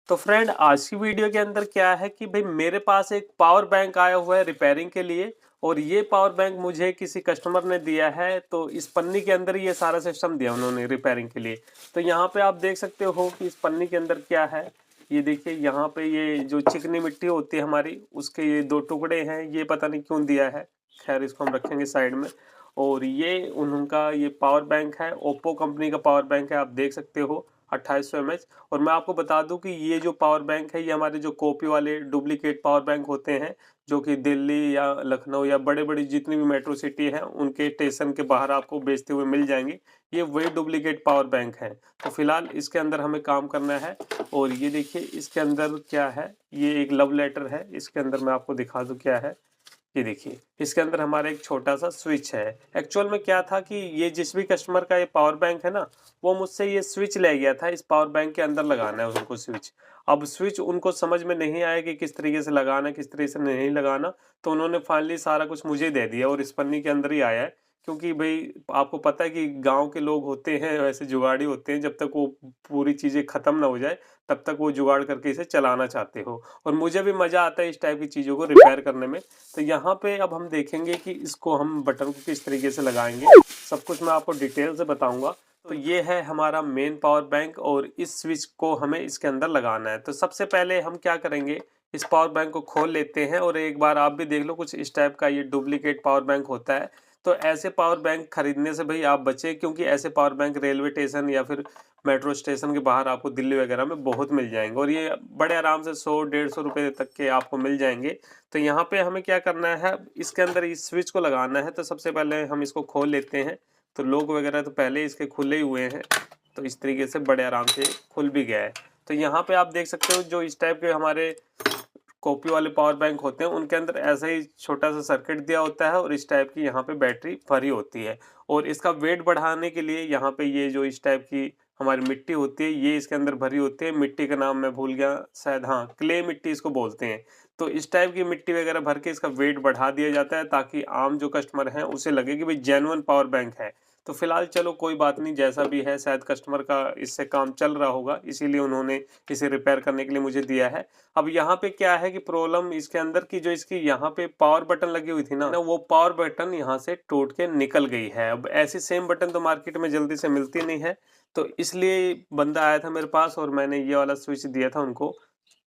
तो फ्रेंड आज की वीडियो के अंदर क्या है कि भाई मेरे पास एक पावर बैंक आया हुआ है रिपेयरिंग के लिए। और ये पावर बैंक मुझे किसी कस्टमर ने दिया है, तो इस पन्नी के अंदर ये सारा सिस्टम दिया उन्होंने रिपेयरिंग के लिए। तो यहाँ पे आप देख सकते हो कि इस पन्नी के अंदर क्या है। ये देखिए, यहाँ पे ये जो चिकनी मिट्टी होती है हमारी, उसके ये दो टुकड़े हैं। ये पता नहीं क्यों दिया है, खैर इसको हम रखेंगे साइड में। और ये उनका ये पावर बैंक है, ओप्पो कंपनी का पावर बैंक है, आप देख सकते हो 2800 mAh। और मैं आपको बता दूं कि ये जो पावर बैंक है ये हमारे जो कॉपी वाले डुप्लीकेट पावर बैंक होते हैं, जो कि दिल्ली या लखनऊ या बड़े बड़ी जितनी भी मेट्रो सिटी है उनके स्टेशन के बाहर आपको बेचते हुए मिल जाएंगे। ये वही डुप्लीकेट पावर बैंक है। तो फिलहाल इसके अंदर हमें काम करना है। और ये देखिए इसके अंदर क्या है, ये एक लव लेटर है। इसके अंदर मैं आपको दिखा दूं क्या है। ये देखिए इसके अंदर हमारा एक छोटा सा स्विच है। एक्चुअल में क्या था कि ये जिस भी कस्टमर का ये पावर बैंक है ना, वो मुझसे ये स्विच ले गया था। इस पावर बैंक के अंदर लगाना है उनको स्विच। अब स्विच उनको समझ में नहीं आया कि किस तरीके से लगाना है, किस तरीके से नहीं लगाना। तो उन्होंने फाइनली सारा कुछ मुझे दे दिया और इस पन्नी के अंदर ही आया है। क्योंकि भाई आपको पता है कि गांव के लोग होते हैं वैसे जुगाड़ी होते हैं, जब तक वो पूरी चीजें खत्म ना हो जाए तब तक वो जुगाड़ करके इसे चलाना चाहते हो। और मुझे भी मजा आता है इस टाइप की चीजों को रिपेयर करने में। तो यहाँ पे अब हम देखेंगे कि इसको हम बटन को किस तरीके से लगाएंगे, सब कुछ मैं आपको डिटेल से बताऊंगा। तो ये है हमारा मेन पावर बैंक और इस स्विच को हमें इसके अंदर लगाना है। तो सबसे पहले हम क्या करेंगे, इस पावर बैंक को खोल लेते हैं और एक बार आप भी देख लो कुछ इस टाइप का ये डुप्लीकेट पावर बैंक होता है। तो ऐसे पावर बैंक खरीदने से भाई आप बचे, क्योंकि ऐसे पावर बैंक रेलवे स्टेशन या फिर मेट्रो स्टेशन के बाहर आपको दिल्ली वगैरह में बहुत मिल जाएंगे और ये बड़े आराम से 100-150 रुपए तक के आपको मिल जाएंगे। तो यहाँ पे हमें क्या करना है, इसके अंदर इस स्विच को लगाना है। तो सबसे पहले हम इसको खोल लेते हैं। तो लॉक वगैरह तो पहले इसके खुले ही हुए हैं, तो इस तरीके से बड़े आराम से खुल भी गया है। तो यहाँ पे आप देख सकते हो जो इस टाइप के हमारे कॉपी वाले पावर बैंक होते हैं उनके अंदर ऐसा ही छोटा सा सर्किट दिया होता है और इस टाइप की यहाँ पे बैटरी भरी होती है। और इसका वेट बढ़ाने के लिए यहाँ पे ये जो इस टाइप की हमारी मिट्टी होती है ये इसके अंदर भरी होती है। मिट्टी का नाम मैं भूल गया शायद, हाँ क्ले मिट्टी इसको बोलते हैं। तो इस टाइप की मिट्टी वगैरह भर के इसका वेट बढ़ा दिया जाता है ताकि आम जो कस्टमर है उसे लगे कि भाई जेन्युइन पावर बैंक है। तो फिलहाल चलो कोई बात नहीं, जैसा भी है शायद कस्टमर का इससे काम चल रहा होगा इसीलिए उन्होंने इसे रिपेयर करने के लिए मुझे दिया है। अब यहाँ पे क्या है कि प्रॉब्लम इसके अंदर की जो इसकी यहाँ पे पावर बटन लगी हुई थी ना, वो पावर बटन यहाँ से टूट के निकल गई है। अब ऐसी सेम बटन तो मार्केट में जल्दी से मिलती नहीं है। तो इसलिए बंदा आया था मेरे पास और मैंने ये वाला स्विच दिया था उनको।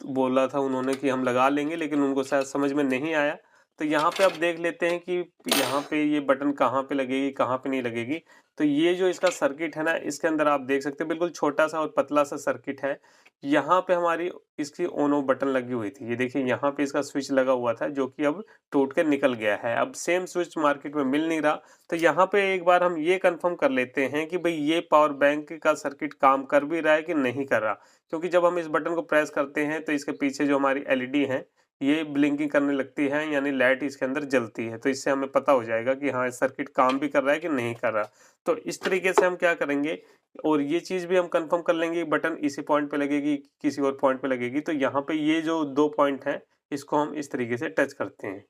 बोला था उन्होंने कि हम लगा लेंगे, लेकिन उनको शायद समझ में नहीं आया। तो यहाँ पे अब देख लेते हैं कि यहाँ पे ये बटन कहाँ पे लगेगी कहाँ पे नहीं लगेगी। तो ये जो इसका सर्किट है ना, इसके अंदर आप देख सकते हैं बिल्कुल छोटा सा और पतला सा सर्किट है। यहाँ पे हमारी इसकी ऑन ऑफ बटन लगी हुई थी। ये देखिए यहाँ पे इसका स्विच लगा हुआ था जो कि अब टूट कर निकल गया है। अब सेम स्विच मार्केट में मिल नहीं रहा। तो यहाँ पे एक बार हम ये कंफर्म कर लेते हैं कि भाई ये पावर बैंक का सर्किट काम कर भी रहा है कि नहीं कर रहा। क्योंकि जब हम इस बटन को प्रेस करते हैं तो इसके पीछे जो हमारी एलईडी है ये ब्लिंकिंग करने लगती है, यानी लाइट इसके अंदर जलती है। तो इससे हमें पता हो जाएगा कि हाँ सर्किट काम भी कर रहा है कि नहीं कर रहा। तो इस तरीके से हम क्या करेंगे, और ये चीज़ भी हम कंफर्म कर लेंगे बटन इसी पॉइंट पे लगेगी किसी और पॉइंट पे लगेगी। तो यहाँ पे ये जो दो पॉइंट हैं इसको हम इस तरीके से टच करते हैं।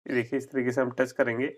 देखिए इस तरीके से हम टच करेंगे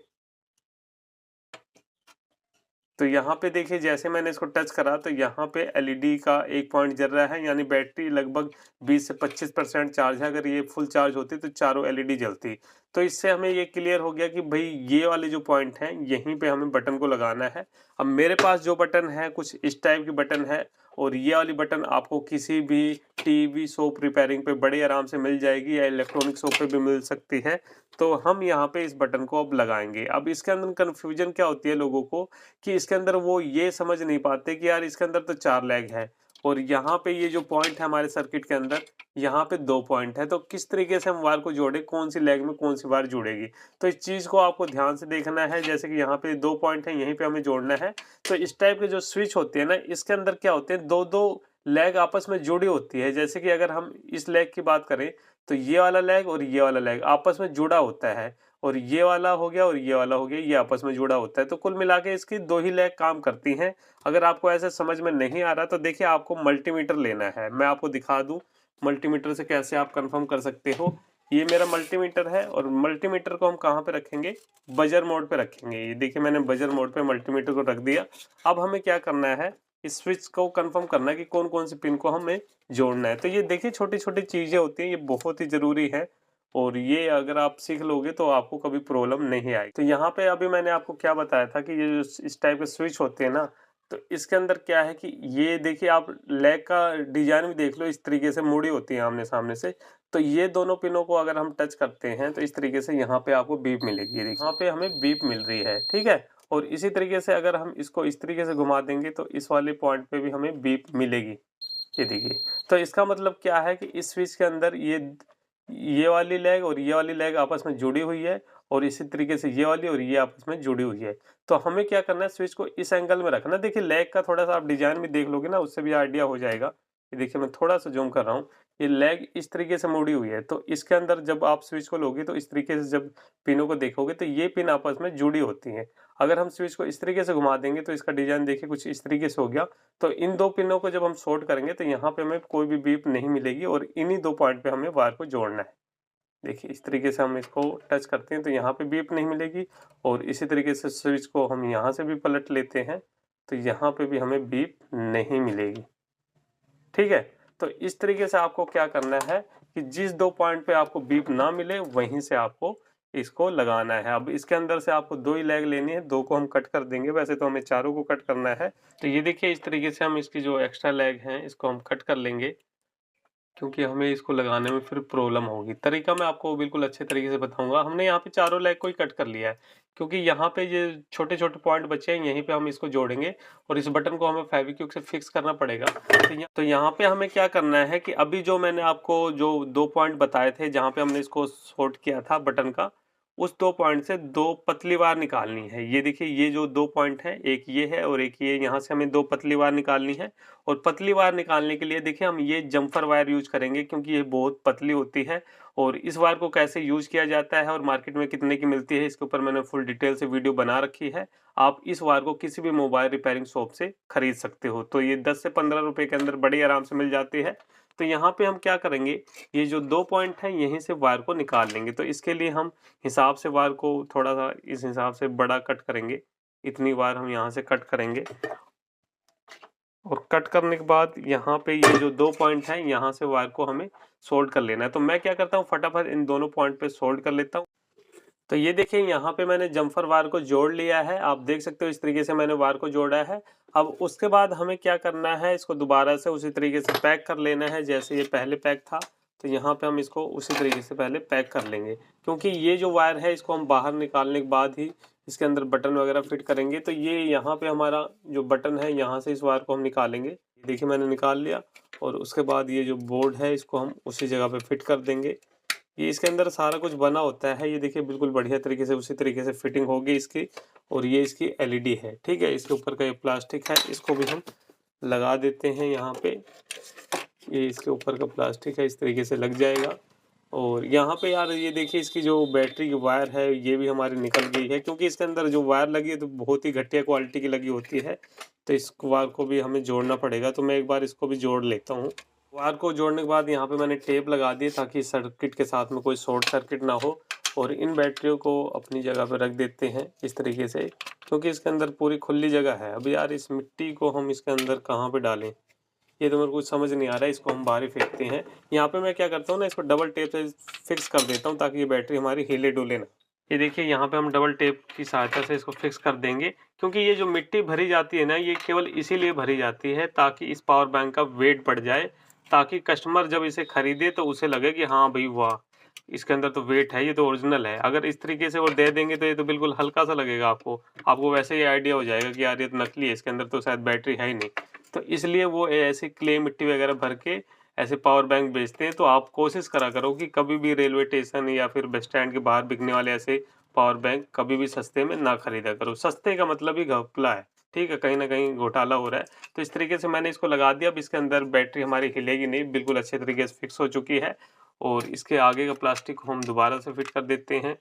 तो यहाँ पे देखिए जैसे मैंने इसको टच करा तो यहाँ पे एलईडी का एक पॉइंट जल रहा है, यानी बैटरी लगभग 20 से 25% चार्ज है। अगर ये फुल चार्ज होती तो चारों एलईडी जलती। तो इससे हमें ये क्लियर हो गया कि भाई ये वाले जो पॉइंट हैं यहीं पे हमें बटन को लगाना है। अब मेरे पास जो बटन है कुछ इस टाइप की बटन है और ये वाली बटन आपको किसी भी टीवी शॉप रिपेयरिंग पे बड़े आराम से मिल जाएगी या इलेक्ट्रॉनिक शॉप पे भी मिल सकती है। तो हम यहाँ पे इस बटन को अब लगाएंगे। अब इसके अंदर कन्फ्यूजन क्या होती है लोगों को कि इसके अंदर वो ये समझ नहीं पाते कि यार इसके अंदर तो 4 लेग है और यहाँ पे ये जो पॉइंट है हमारे सर्किट के अंदर यहाँ पे 2 पॉइंट है। तो किस तरीके से हम वायर को जोड़े, कौन सी लेग में कौन सी वायर जुड़ेगी। तो इस चीज को आपको ध्यान से देखना है। जैसे कि यहाँ पे 2 पॉइंट है, यहीं पे हमें जोड़ना है। तो इस टाइप के जो स्विच होते हैं ना, इसके अंदर क्या होते हैं, दो दो लेग आपस में जुड़ी होती है। जैसे कि अगर हम इस लेग की बात करें तो ये वाला लेग और ये वाला लेग आपस में जुड़ा होता है और ये वाला हो गया और ये वाला हो गया, ये आपस में जुड़ा होता है। तो कुल मिला के इसकी 2 ही लेग काम करती हैं। अगर आपको ऐसे समझ में नहीं आ रहा तो देखिए आपको मल्टीमीटर लेना है, मैं आपको दिखा दूं मल्टीमीटर से कैसे आप कंफर्म कर सकते हो। ये मेरा मल्टीमीटर है और मल्टीमीटर को हम कहाँ पे रखेंगे, बजर मोड पे रखेंगे। ये देखिए मैंने बजर मोड पे मल्टीमीटर को रख दिया। अब हमें क्या करना है, इस स्विच को कंफर्म करना है कि कौन कौन सी पिन को हमें जोड़ना है। तो ये देखिए छोटी छोटी चीजें होती हैं, ये बहुत ही जरूरी है और ये अगर आप सीख लोगे तो आपको कभी प्रॉब्लम नहीं आएगी। तो यहाँ पे अभी मैंने आपको क्या बताया था कि ये जो इस टाइप के स्विच होते हैं ना, तो इसके अंदर क्या है कि ये देखिए आप लैग का डिजाइन भी देख लो, इस तरीके से मुड़ी होती है आमने सामने से। तो ये दोनों पिनों को अगर हम टच करते हैं तो इस तरीके से यहाँ पे आपको बीप मिलेगी। ये देखिए यहाँ पे हमें बीप मिल रही है, ठीक है। और इसी तरीके से अगर हम इसको इस तरीके से घुमा देंगे तो इस वाले पॉइंट पे भी हमें बीप मिलेगी। ये देखिए, तो इसका मतलब क्या है कि इस स्विच के अंदर ये वाली लैग और ये वाली लैग आपस में जुड़ी हुई है और इसी तरीके से ये वाली और ये आपस में जुड़ी हुई है। तो हमें क्या करना है, स्विच को इस एंगल में रखना। देखिए लैग का थोड़ा सा आप डिजाइन भी देख लोगे ना, उससे भी आइडिया हो जाएगा। ये देखिए मैं थोड़ा सा जूम कर रहा हूँ, ये लैग इस तरीके से मुड़ी हुई है। तो इसके अंदर जब आप स्विच को लोगे तो इस तरीके से जब पिनों को देखोगे तो ये पिन आपस में जुड़ी होती हैं। अगर हम स्विच को इस तरीके से घुमा देंगे तो इसका डिजाइन देखिए कुछ इस तरीके से हो गया। तो इन दो पिनों को जब हम शॉर्ट करेंगे तो यहाँ पे हमें कोई भी बीप नहीं मिलेगी और इन्हीं दो पॉइंट पे हमें वायर को जोड़ना है। देखिए इस तरीके से हम इसको टच करते हैं तो यहाँ पे बीप नहीं मिलेगी और इसी तरीके से स्विच को हम यहाँ से भी पलट लेते हैं तो यहाँ पे भी हमें बीप नहीं मिलेगी, ठीक है। तो इस तरीके से आपको क्या करना है कि जिस दो पॉइंट पे आपको बीप ना मिले वहीं से आपको इसको लगाना है। अब इसके अंदर से आपको दो ही लैग लेनी है, दो को हम कट कर देंगे, वैसे तो हमें चारों को कट करना है। तो ये देखिए इस तरीके से हम इसकी जो एक्स्ट्रा लैग हैं इसको हम कट कर लेंगे, क्योंकि हमें इसको लगाने में फिर प्रॉब्लम होगी। तरीका मैं आपको बिल्कुल अच्छे तरीके से बताऊंगा। हमने यहाँ पे चारों लेग को ही कट कर लिया है, क्योंकि यहाँ पे ये छोटे छोटे पॉइंट बचे हैं, यहीं पे हम इसको जोड़ेंगे और इस बटन को हमें फेविक्विक से फिक्स करना पड़ेगा। तो यहाँ पे हमें क्या करना है कि अभी जो मैंने आपको जो दो पॉइंट बताए थे जहाँ पे हमने इसको शॉर्ट किया था बटन का, उस दो पॉइंट से दो पतली वार निकालनी है। ये देखिए ये जो दो पॉइंट है, एक ये है और एक ये, यहाँ से हमें दो पतली वार निकालनी है। और पतली वायर निकालने के लिए देखिए हम ये जम्फर वायर यूज करेंगे, क्योंकि ये बहुत पतली होती है। और इस वायर को कैसे यूज किया जाता है और मार्केट में कितने की मिलती है, इसके ऊपर मैंने फुल डिटेल से वीडियो बना रखी है। आप इस वायर को किसी भी मोबाइल रिपेयरिंग शॉप से खरीद सकते हो। तो ये 10 से 15 रुपए के अंदर बड़ी आराम से मिल जाती है। तो यहाँ पे हम क्या करेंगे, ये जो दो पॉइंट है यहीं से वायर को निकाल लेंगे। तो इसके लिए हम हिसाब से वायर को थोड़ा सा इस हिसाब से बड़ा कट करेंगे। इतनी वायर हम यहाँ से कट करेंगे और कट करने के बाद यहाँ पे ये जो दो पॉइंट हैं यहाँ से वायर को हमें सोल्ड कर लेना है। तो मैं क्या करता हूँ, फटाफट इन दोनों पॉइंट पे सोल्ड कर लेता हूँ। तो ये देखिए यहाँ पे मैंने जम्फर वायर को जोड़ लिया है, आप देख सकते हो इस तरीके से मैंने वायर को जोड़ा है। अब उसके बाद हमें क्या करना है, इसको दोबारा से उसी तरीके से पैक कर लेना है जैसे ये पहले पैक था। तो यहाँ पे हम इसको उसी तरीके से पहले पैक कर लेंगे, क्योंकि ये जो वायर है इसको हम बाहर निकालने के बाद ही इसके अंदर बटन वगैरह फिट करेंगे। तो ये यहाँ पे हमारा जो बटन है यहाँ से इस वायर को हम निकालेंगे। देखिए मैंने निकाल लिया और उसके बाद ये जो बोर्ड है इसको हम उसी जगह पे फिट कर देंगे। ये इसके अंदर सारा कुछ बना होता है, ये देखिए बिल्कुल बढ़िया तरीके से उसी तरीके से फिटिंग होगी इसकी। और ये इसकी एलईडी है, ठीक है। इसके ऊपर का ये प्लास्टिक है, इसको भी हम लगा देते हैं यहाँ पे। ये इसके ऊपर का प्लास्टिक है, इस तरीके से लग जाएगा। और यहाँ पे यार ये देखिए इसकी जो बैटरी की वायर है ये भी हमारी निकल गई है, क्योंकि इसके अंदर जो वायर लगी है तो बहुत ही घटिया क्वालिटी की लगी होती है। तो इस वायर को भी हमें जोड़ना पड़ेगा। तो मैं एक बार इसको भी जोड़ लेता हूँ। वायर को जोड़ने के बाद यहाँ पे मैंने टेप लगा दी ताकि सर्किट के साथ में कोई शॉर्ट सर्किट ना हो। और इन बैटरियों को अपनी जगह पे रख देते हैं इस तरीके से, क्योंकि इसके अंदर पूरी खुली जगह है। अब यार इस मिट्टी को हम इसके अंदर कहाँ पे डालें, ये तो मेरे को समझ नहीं आ रहा है। इसको हम बाहर ही फेंकते हैं। यहाँ पे मैं क्या करता हूँ ना, इसको डबल टेप से फिक्स कर देता हूँ ताकि ये बैटरी हमारी हिले डुले ना। ये देखिए यहाँ पे हम डबल टेप की सहायता से इसको फिक्स कर देंगे, क्योंकि ये जो मिट्टी भरी जाती है ना ये केवल इसीलिए भरी जाती है ताकि इस पावर बैंक का वेट बढ़ जाए, ताकि कस्टमर जब इसे खरीदे तो उसे लगे कि हाँ भाई वाह, इसके अंदर तो वेट है, ये तो ओरिजिनल है। अगर इस तरीके से वो दे देंगे तो ये तो बिल्कुल हल्का सा लगेगा आपको वैसे ही आइडिया हो जाएगा कि यार ये तो नकली है, इसके अंदर तो शायद बैटरी है ही नहीं। तो इसलिए वो ऐसे क्ले मिट्टी वगैरह भर के ऐसे पावर बैंक बेचते हैं। तो आप कोशिश करा करो कि कभी भी रेलवे स्टेशन या फिर बस स्टैंड के बाहर बिकने वाले ऐसे पावर बैंक कभी भी सस्ते में ना खरीदा करो। सस्ते का मतलब ही घपला है, ठीक है, कहीं ना कहीं घोटाला हो रहा है। तो इस तरीके से मैंने इसको लगा दिया। अब इसके अंदर बैटरी हमारी हिलेगी नहीं, बिल्कुल अच्छे तरीके से फिक्स हो चुकी है। और इसके आगे का प्लास्टिक को हम दोबारा से फिट कर देते हैं।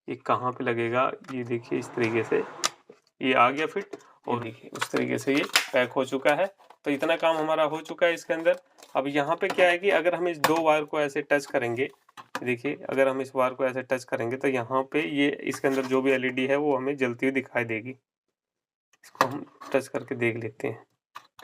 ये कहाँ पे लगेगा, ये देखिए इस तरीके से ये आ गया फिट। और देखिए उस तरीके से ये पैक हो चुका है। तो इतना काम हमारा हो चुका है इसके अंदर। अब यहाँ पे क्या है कि अगर हम इस दो वायर को ऐसे टच करेंगे, देखिए अगर हम इस वायर को ऐसे टच करेंगे तो यहाँ पे ये इसके अंदर जो भी एलईडी है वो हमें जलती हुई दिखाई देगी। इसको हम टच करके देख लेते हैं।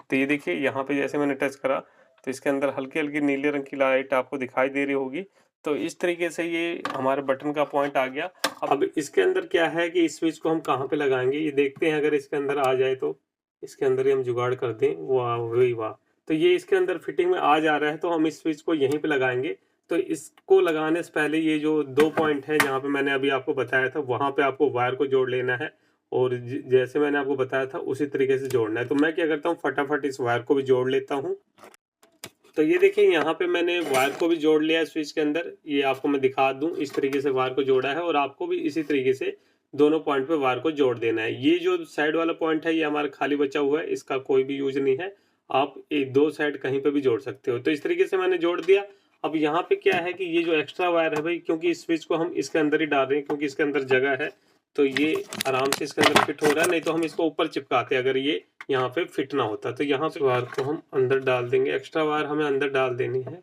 तो ये देखिए यहाँ पे जैसे मैंने टच करा तो इसके अंदर हल्की हल्की नीले रंग की लाइट आपको दिखाई दे रही होगी। तो इस तरीके से ये हमारे बटन का पॉइंट आ गया। अब इसके अंदर क्या है कि इस स्विच को हम कहाँ पे लगाएंगे ये देखते हैं। अगर इसके अंदर आ जाए तो इसके अंदर ही हम जुगाड़ कर दें। वाह वही वाह, तो ये इसके अंदर फिटिंग में आ जा रहा है, तो हम इस स्विच को यहीं पे लगाएंगे। तो इसको लगाने से पहले ये जो 2 पॉइंट है जहाँ पे मैंने अभी आपको बताया था वहाँ पे आपको वायर को जोड़ लेना है, और जैसे मैंने आपको बताया था उसी तरीके से जोड़ना है। तो मैं क्या करता हूँ फटाफट इस वायर को भी जोड़ लेता हूँ। तो ये देखिए यहाँ पे मैंने वायर को भी जोड़ लिया है स्विच के अंदर। ये आपको मैं दिखा दूं, इस तरीके से वायर को जोड़ा है, और आपको भी इसी तरीके से दोनों पॉइंट पे वायर को जोड़ देना है। ये जो साइड वाला पॉइंट है ये हमारा खाली बचा हुआ है, इसका कोई भी यूज नहीं है। आप एक दो साइड कहीं पे भी जोड़ सकते हो। तो इस तरीके से मैंने जोड़ दिया। अब यहाँ पे क्या है कि ये जो एक्स्ट्रा वायर है भाई, क्योंकि इस स्विच को हम इसके अंदर ही डाल रहे हैं क्योंकि इसके अंदर जगह है, तो ये आराम से इसके अंदर फिट हो रहा है। नहीं तो हम इसको ऊपर चिपकाते अगर ये यहाँ पे फिट ना होता। तो यहाँ पे वायर को हम अंदर डाल देंगे, एक्स्ट्रा वायर हमें अंदर डाल देनी है,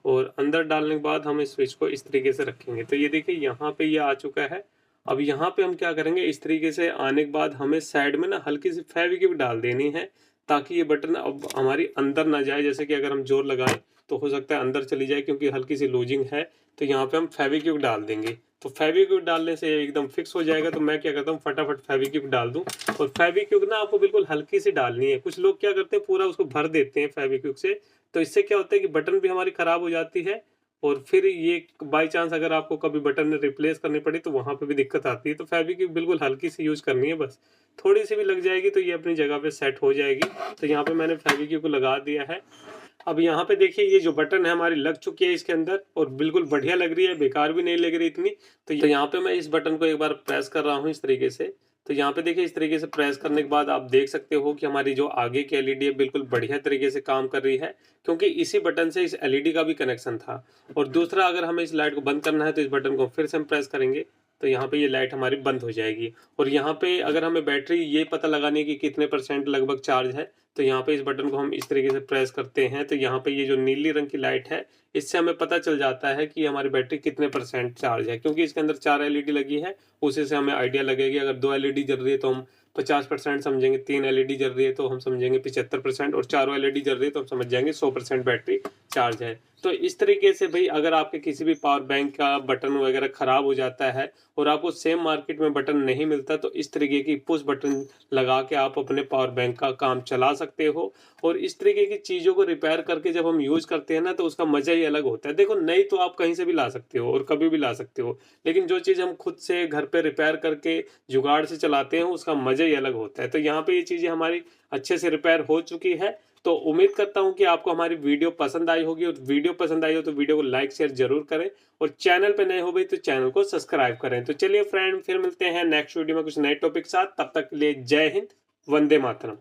और अंदर डालने के बाद हम इस स्विच को इस तरीके से रखेंगे। तो ये देखिए यहाँ पे ये आ चुका है। अब यहाँ पे हम क्या करेंगे, इस तरीके से आने के बाद हमें साइड में ना हल्की सी फेविक्विक डाल देनी है, ताकि ये बटन अब हमारी अंदर ना जाए। जैसे कि अगर हम जोर लगाएं तो हो सकता है अंदर चली जाए क्योंकि हल्की सी लूजिंग है। तो यहाँ पे हम फेविक्विक डाल देंगे, तो फेविक्विक डालने से एकदम फिक्स हो जाएगा। तो मैं क्या करता हूँ फटाफट फेविक्विक डाल दूं। और फेविक्विक ना आपको बिल्कुल हल्की सी डालनी है। कुछ लोग क्या करते हैं पूरा उसको भर देते हैं फेविक्विक से, तो इससे क्या होता है कि बटन भी हमारी खराब हो जाती है, और फिर ये बाई चांस अगर आपको कभी बटन रिप्लेस करनी पड़ी तो वहां पे भी दिक्कत आती है। तो फेविक्विक बिल्कुल हल्की सी यूज करनी है, बस थोड़ी सी भी लग जाएगी तो ये अपनी जगह पे सेट हो जाएगी। तो यहाँ पे मैंने फेविक्विक को लगा दिया है। अब यहाँ पे देखिए ये जो बटन है हमारी लग चुकी है इसके अंदर, और बिल्कुल बढ़िया लग रही है, बेकार भी नहीं लग रही इतनी। तो यहाँ पे मैं इस बटन को एक बार प्रेस कर रहा हूँ इस तरीके से। तो यहाँ पे देखिए इस तरीके से प्रेस करने के बाद आप देख सकते हो कि हमारी जो आगे की एलईडी है बिल्कुल बढ़िया तरीके से काम कर रही है, क्योंकि इसी बटन से इस एलईडी का भी कनेक्शन था। और दूसरा, अगर हमें इस लाइट को बंद करना है तो इस बटन को फिर से हम प्रेस करेंगे तो यहाँ पे ये लाइट हमारी बंद हो जाएगी। और यहाँ पे अगर हमें बैटरी ये पता लगानी है कि कितने % लगभग चार्ज है, तो यहाँ पे इस बटन को हम इस तरीके से प्रेस करते हैं तो यहाँ पे ये जो नीली रंग की लाइट है इससे हमें पता चल जाता है कि हमारी बैटरी कितने % चार्ज है, क्योंकि इसके अंदर 4 एलईडी लगी है। उसी से हमें आइडिया लगेगी। अगर 2 एलईडी जल रही है तो हम 50% समझेंगे, 3 एलईडी जल रही है तो हम समझेंगे 75%, और 4 एलईडी जल रही है तो हम समझ जाएंगे 100% बैटरी चार्ज है। तो इस तरीके से भाई अगर आपके किसी भी पावर बैंक का बटन वगैरह खराब हो जाता है और आपको सेम मार्केट में बटन नहीं मिलता, तो इस तरीके की पुश बटन लगा के आप अपने पावर बैंक का काम चला सकते हो। और इस तरीके की चीज़ों को रिपेयर करके जब हम यूज़ करते हैं ना तो उसका मज़ा ही अलग होता है। देखो नई तो आप कहीं से भी ला सकते हो और कभी भी ला सकते हो, लेकिन जो चीज़ हम खुद से घर पे रिपेयर करके जुगाड़ से चलाते हैं उसका मज़ा ही अलग होता है। तो यहाँ पे ये चीज़ें हमारी अच्छे से रिपेयर हो चुकी है। तो उम्मीद करता हूँ कि आपको हमारी वीडियो पसंद आई होगी, और वीडियो पसंद आई हो तो वीडियो को लाइक शेयर जरूर करें, और चैनल पे नए हो भाई तो चैनल को सब्सक्राइब करें। तो चलिए फ्रेंड, फिर मिलते हैं नेक्स्ट वीडियो में कुछ नए टॉपिक के साथ। तब तक के लिए जय हिंद, वंदे मातरम।